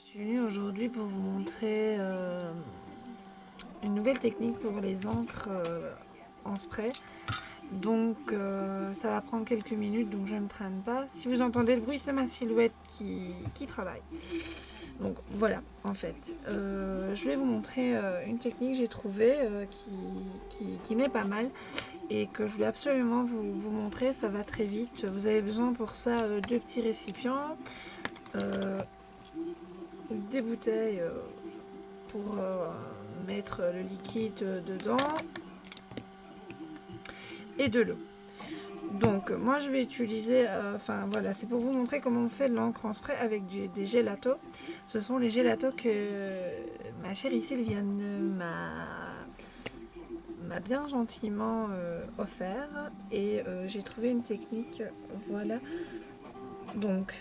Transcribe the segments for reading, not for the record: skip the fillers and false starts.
suis venue aujourd'hui pour vous montrer une nouvelle technique pour les encres en spray. Donc ça va prendre quelques minutes, donc je ne traîne pas. Si vous entendez le bruit, c'est ma silhouette qui travaille. Donc voilà, en fait. Je vais vous montrer une technique que j'ai trouvée qui m'est pas mal et que je voulais absolument vous montrer. Ça va très vite. Vous avez besoin pour ça deux petits récipients. Des bouteilles pour mettre le liquide dedans et de l'eau. Donc moi je vais utiliser, voilà, c'est pour vous montrer comment on fait de l'encre en spray avec des gélatos. Ce sont les gélatos que ma chérie Sylviane m'a bien gentiment offert et j'ai trouvé une technique, voilà. Donc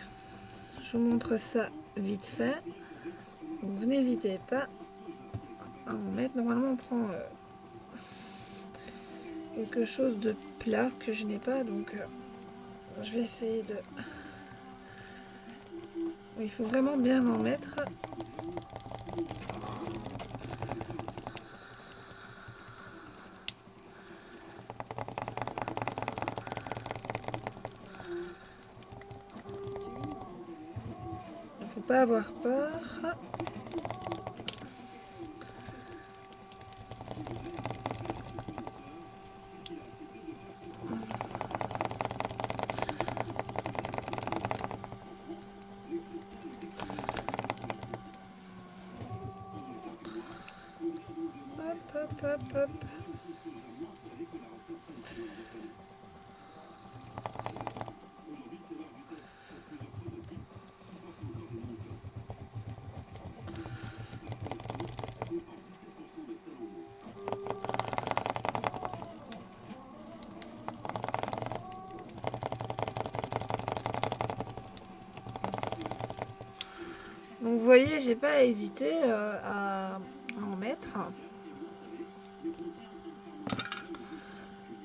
je vous montre ça vite fait. Donc, vous n'hésitez pas à en mettre. Normalement on prend quelque chose de plat que je n'ai pas, donc je vais essayer de... Il faut vraiment bien en mettre. Il ne faut pas avoir peur. Hop, hop, hop, hop. Donc vous voyez, j'ai pas hésité à en mettre.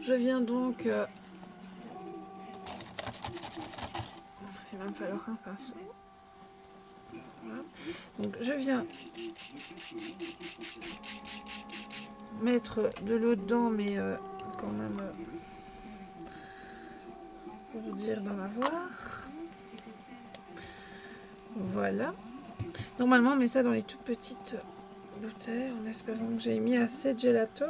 Je viens donc... il va me falloir un pinceau. Voilà. Donc je viens mettre de l'eau dedans, mais quand même pour dire d'en avoir. Voilà. Normalement on met ça dans les toutes petites bouteilles en espérant que j'ai mis assez de gelato.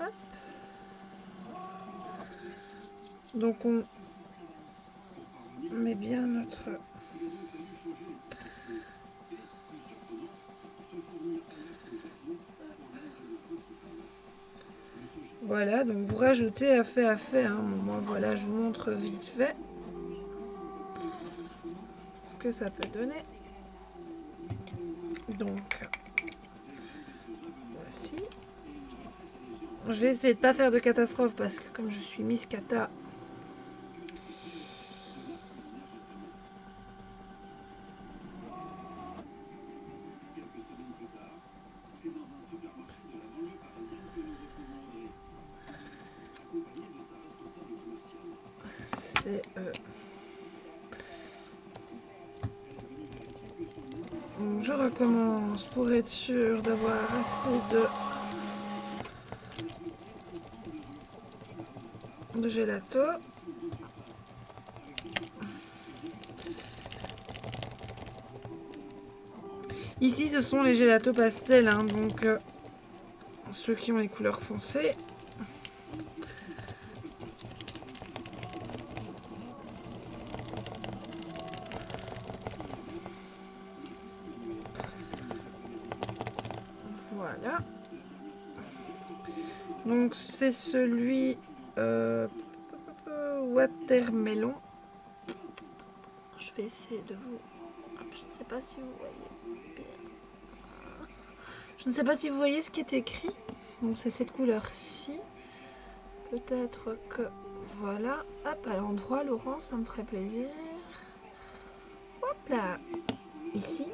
Hop. Donc on met bien notre... Voilà, donc vous rajoutez à fait. Hein. Moi, voilà, je vous montre vite fait ce que ça peut donner. Donc, voici. Je vais essayer de ne pas faire de catastrophe parce que comme je suis Miss Cata, c'est... Donc, je recommence pour être sûr d'avoir assez de gelato. Ici, ce sont les gélatos pastel, hein, donc ceux qui ont les couleurs foncées. Voilà. Donc c'est celui watermelon. Je vais essayer de vous... Je ne sais pas si vous voyez. Je ne sais pas si vous voyez ce qui est écrit. Donc c'est cette couleur-ci. Peut-être que... Voilà. Hop, à l'endroit, Laurent, ça me ferait plaisir. Hop là. Ici.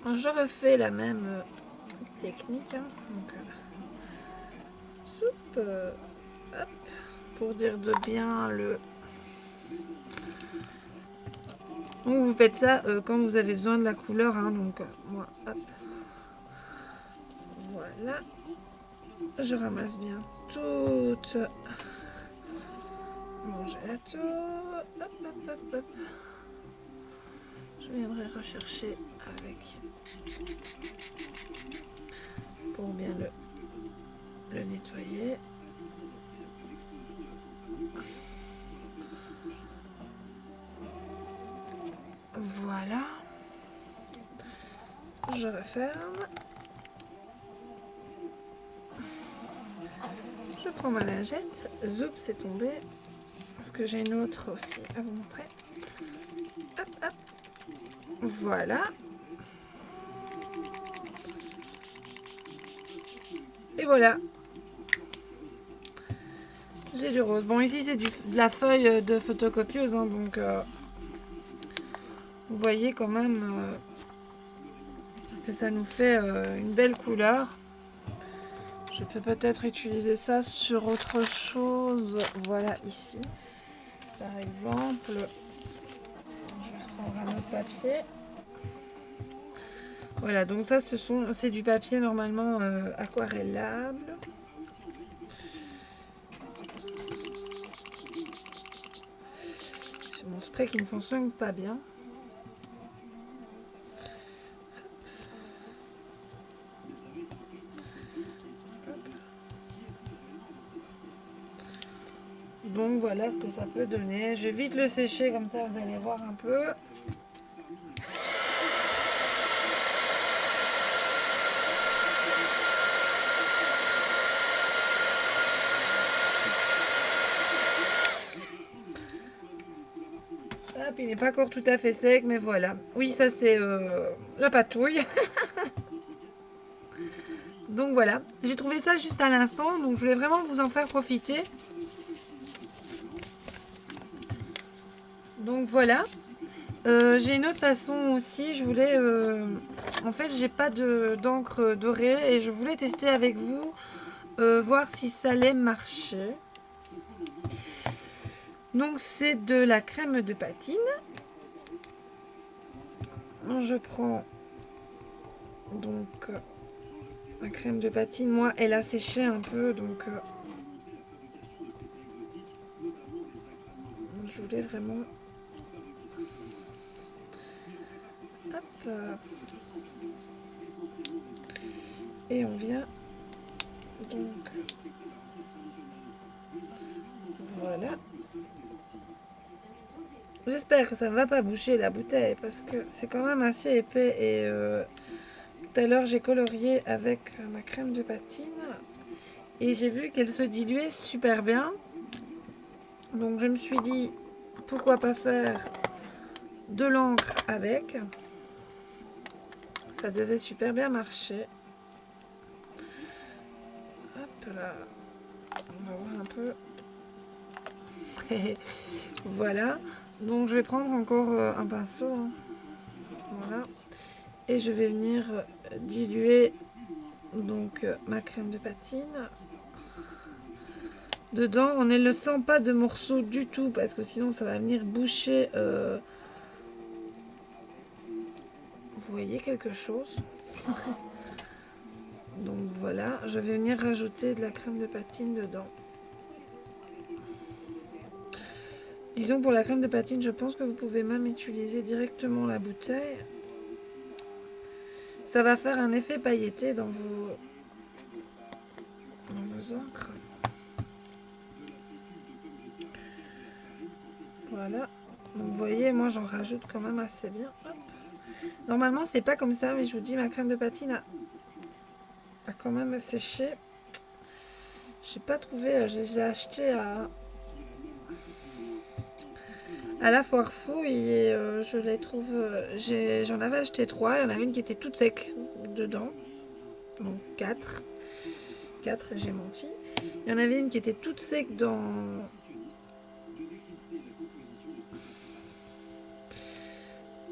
Je refais la même technique. Hein. Donc, soupe. Hop. Pour dire de bien le... Donc vous faites ça quand vous avez besoin de la couleur, hein, donc moi, hop, voilà, je ramasse bien toute mon gelato, hop, hop, hop, hop. Je viendrai rechercher avec pour bien le nettoyer. Voilà. Je referme. Je prends ma lingette. Zoup, c'est tombé. Parce que j'ai une autre aussi à vous montrer. Hop, hop. Voilà. Et voilà. J'ai du rose. Bon, ici, c'est de la feuille de photocopieuse. Hein, donc, vous voyez quand même que ça nous fait une belle couleur. Je peux peut-être utiliser ça sur autre chose. Voilà, ici. Par exemple, je vais reprendre un autre papier. Voilà, donc ça, c'est du papier normalement aquarellable. J'ai mon spray qui ne fonctionne pas bien. Donc voilà ce que ça peut donner. Je vais vite le sécher, comme ça vous allez voir un peu. Hop, il n'est pas encore tout à fait sec, mais voilà. Oui, ça c'est la patouille. Donc voilà, j'ai trouvé ça juste à l'instant, donc je voulais vraiment vous en faire profiter. Donc voilà. J'ai une autre façon aussi, je voulais... en fait, j'ai pas d'encre dorée et je voulais tester avec vous, voir si ça allait marcher. Donc c'est de la crème de patine. Je prends donc la crème de patine. Moi, elle a séché un peu, donc je voulais vraiment... Hop. Et on vient donc... Voilà. J'espère que ça ne va pas boucher la bouteille parce que c'est quand même assez épais et tout à l'heure j'ai colorié avec ma crème de patine et j'ai vu qu'elle se diluait super bien. Donc je me suis dit pourquoi pas faire de l'encre avec. Ça devait super bien marcher. Hop là. On va voir un peu. Voilà. Donc je vais prendre encore un pinceau. Hein. Voilà. Et je vais venir diluer donc ma crème de patine. Dedans, on ne le sent pas de morceaux du tout parce que sinon ça va venir boucher. Vous voyez quelque chose. Donc voilà, je vais venir rajouter de la crème de patine dedans. Disons pour la crème de patine, je pense que vous pouvez même utiliser directement la bouteille. Ça va faire un effet pailleté dans vos encres. Voilà. Donc vous voyez, moi j'en rajoute quand même assez bien. Hop. Normalement c'est pas comme ça, mais je vous dis, ma crème de patine a quand même séché. J'ai pas trouvé, j'ai acheté à la foire fouille et je les trouve. J'en avais acheté 3, il y en avait une qui était toute sec dedans. Donc 4. 4, j'ai menti. Il y en avait une qui était toute sec dans.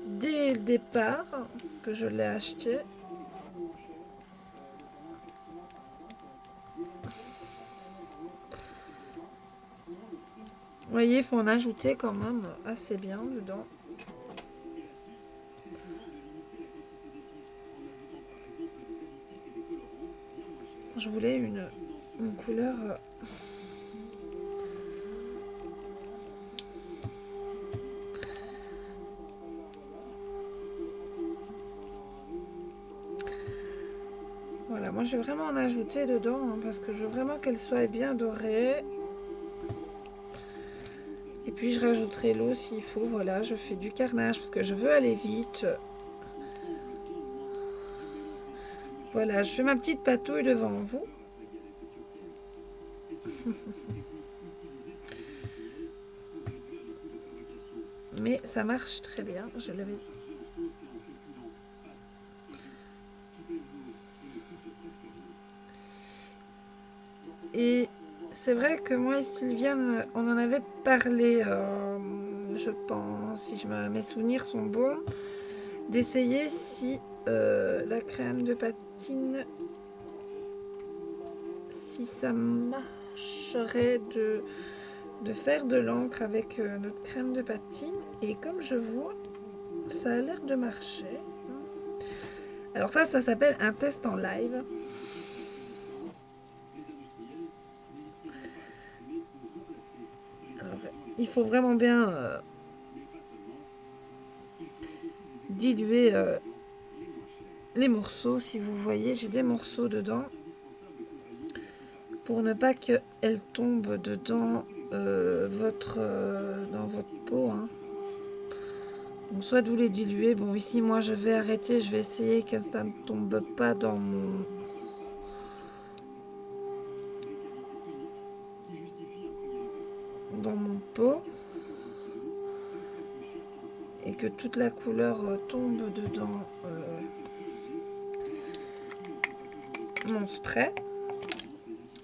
Dès le départ que je l'ai acheté. Vous voyez, il faut en ajouter quand même assez bien dedans. Je voulais une couleur... Voilà, moi je vais vraiment en ajouter dedans hein, parce que je veux vraiment qu'elle soit bien dorée. Et puis je rajouterai l'eau s'il faut. Voilà, je fais du carnage parce que je veux aller vite. Voilà, je fais ma petite patouille devant vous. Mais ça marche très bien, je l'avais. Et c'est vrai que moi et Sylviane, on en avait parlé, je pense, si mes souvenirs sont bons, d'essayer si la crème de patine, si ça marcherait de faire de l'encre avec notre crème de patine. Et comme je vois, ça a l'air de marcher. Alors ça s'appelle un test en live. Alors, il faut vraiment bien diluer les morceaux. Si vous voyez, j'ai des morceaux dedans pour ne pas qu'elles tombent dedans dans votre peau. Hein. Donc soit vous les diluez. Bon, ici, moi, je vais arrêter. Je vais essayer que ça ne tombe pas dans mon pot. Et que toute la couleur tombe dedans mon spray.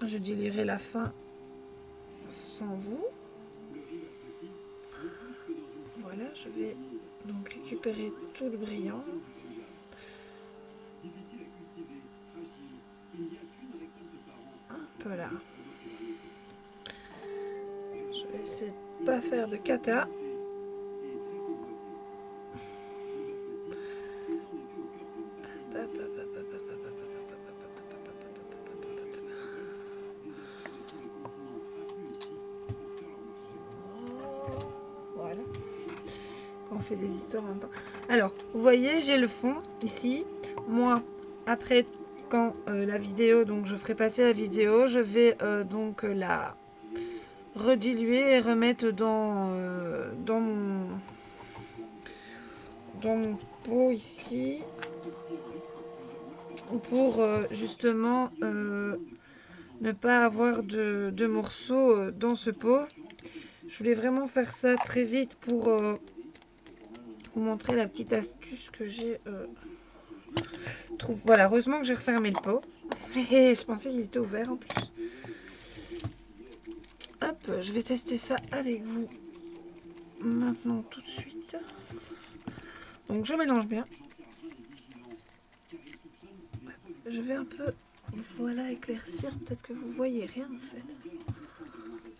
Je diluerai la fin sans vous. Voilà, je vais donc récupérer tout le brillant. Un peu là. Je vais essayer de ne pas faire de cata. Voilà. On fait des histoires en même temps. Alors, vous voyez, j'ai le fond ici. Moi, après, quand la vidéo, donc je ferai passer la vidéo, je vais donc la rediluer et remettre dans mon pot ici pour justement ne pas avoir de morceaux dans ce pot. Je voulais vraiment faire ça très vite pour vous montrer la petite astuce que j'ai trouvé. Voilà, heureusement que j'ai refermé le pot. Et je pensais qu'il était ouvert en plus. Hop, je vais tester ça avec vous maintenant tout de suite. Donc je mélange bien. Je vais un peu, voilà, éclaircir. Peut-être que vous voyez rien en fait.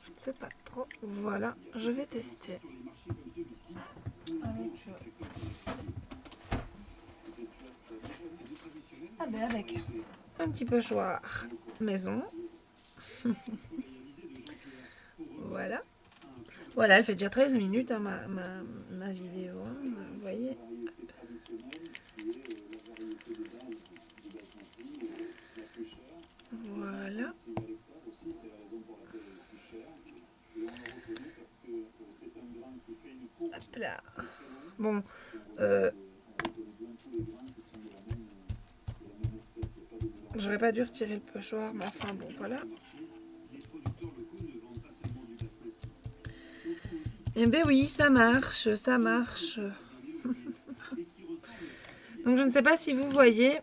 Je ne sais pas trop. Voilà, je vais tester. Avec un petit pochoir maison. Voilà. Voilà, elle fait déjà 13 minutes hein, ma vidéo. Hein, vous voyez. Voilà. Hop là. Bon. J'aurais pas dû retirer le pochoir, mais enfin bon, voilà. Eh bien oui, ça marche, ça marche. Donc je ne sais pas si vous voyez,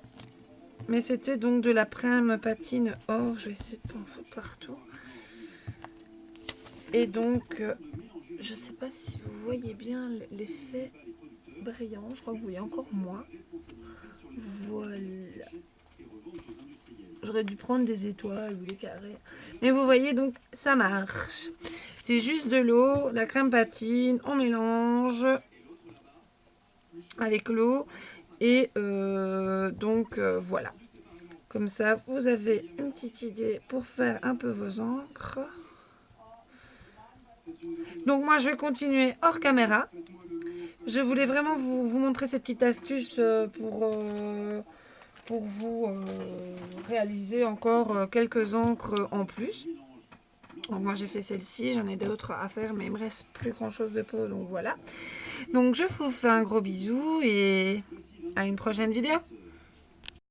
mais c'était donc de la crème patine or. Je vais essayer de pas en foutre partout. Et donc, je ne sais pas si vous voyez bien l'effet brillant. Je crois que vous voyez encore moins. Voilà. J'aurais dû prendre des étoiles ou des carrés. Mais vous voyez, donc ça marche. C'est juste de l'eau, la crème patine, on mélange avec l'eau. Et donc voilà. Comme ça, vous avez une petite idée pour faire un peu vos encres. Donc moi, je vais continuer hors caméra. Je voulais vraiment vous montrer cette petite astuce pour vous réaliser encore quelques encres en plus. Donc moi j'ai fait celle-ci, j'en ai d'autres à faire mais il me reste plus grand chose de peau, donc voilà. Donc je vous fais un gros bisou et à une prochaine vidéo.